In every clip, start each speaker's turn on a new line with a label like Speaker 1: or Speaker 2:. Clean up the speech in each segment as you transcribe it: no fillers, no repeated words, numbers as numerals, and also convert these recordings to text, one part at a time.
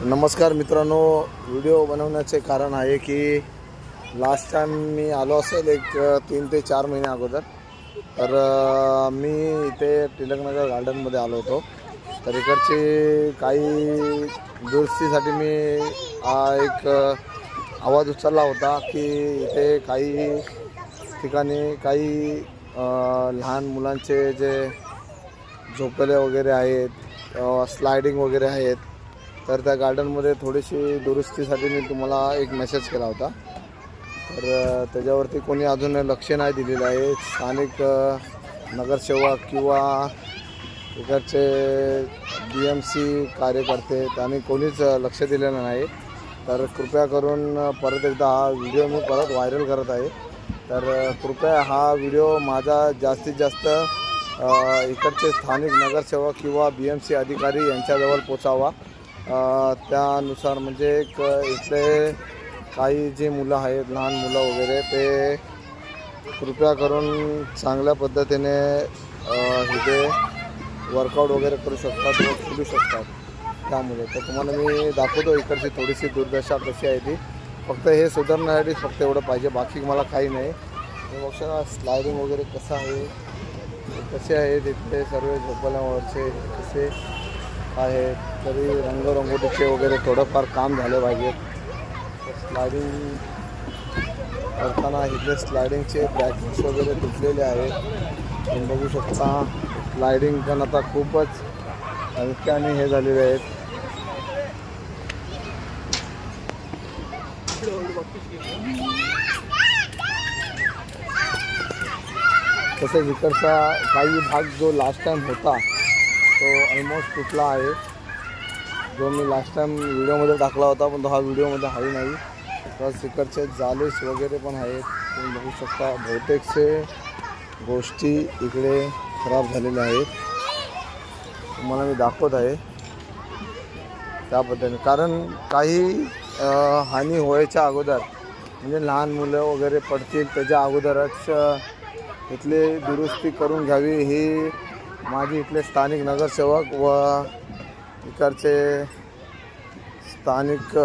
Speaker 1: नमस्कार मित्रांनो, व्हिडिओ बनवण्याचे कारण आहे की लास्ट टाइम मी आलो असेल एक 3 ते 4 महिने अगोदर. तर मी इथे टिळकनगर गार्डनमध्ये आलो होतो. तर इकडची काही दुरुस्तीसाठी मी एक आवाज उचलला होता की इथे काही ठिकाणी काही लहान मुलांचे जे झोपले वगैरे आहेत, स्लायडिंग वगैरे आहेत, तर त्या गार्डनमध्ये थोडीशी दुरुस्तीसाठी मी तुम्हाला एक मेसेज केला होता. तर त्याच्यावरती कोणी अजून लक्ष नाही दिलेलं आहे. स्थानिक नगरसेवक किंवा इकडचे BMC कार्यकर्ते त्यांनी कोणीच लक्ष दिलेलं नाही. तर कृपया करून परत एकदा हा व्हिडिओ मी परत व्हायरल करत आहे. तर कृपया हा व्हिडिओ माझा जास्तीत जास्त इकडचे स्थानिक नगरसेवक किंवा BMC अधिकारी यांच्याजवळ पोचावा. त्यानुसार म्हणजे इथले काही जे मुलं आहेत, लहान मुलं वगैरे, ते कृपया करून चांगल्या पद्धतीने इथे वर्कआउट वगैरे करू शकतात व खेळू शकतात. त्यामुळे तर तुम्हाला मी दाखवतो इकडची थोडीशी दुर्दशा कशी आहे ती. फक्त हे सुधारण्यासाठी फक्त एवढं पाहिजे, बाकी मला काही नाही. हे बघा स्लायडिंग वगैरे कसं आहे, कसे आहेत इथले सर्व झोपल्यावरचे कसे आहेत. तरी रंगरंगोटीचे वगैरे थोडंफार काम झालं पाहिजे. स्लायडिंग करताना इथले स्लायडिंगचे ब्रॅकेट्स वगैरे तुटलेले आहेत. तुम्ही बघू शकता स्लायडिंग पण आता खूपच हलक्याने हे झालेले आहेत. तसेच इकडचा काही भाग जो लास्ट टाइम होता तो ऑलमोस्ट तुटला आहे, जो मी लास्ट टाइम व्हिडिओमध्ये टाकला होता, पण तो हा व्हिडिओमध्ये आहे नाही. तर इकडचे जालीस वगैरे पण आहेत. तुम्ही बघू शकता बहुतेकचे गोष्टी इकडे खराब झालेल्या आहेत. तुम्हाला मी दाखवत आहे त्या पद्धतीने. कारण काही हानी व्हायच्या अगोदर, म्हणजे लहान मुलं वगैरे पडतील त्याच्या अगोदरच इथले दुरुस्ती करून घ्यावी, ही माझी इथले स्थानिक नगरसेवक व इकडचे स्थानिक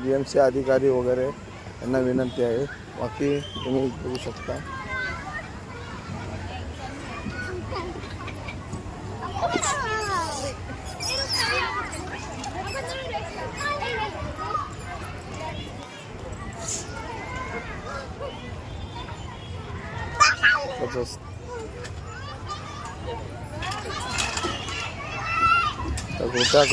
Speaker 1: BMC अधिकारी वगैरे यांना विनंती आहे. बाकी तुम्ही बघू शकता. तर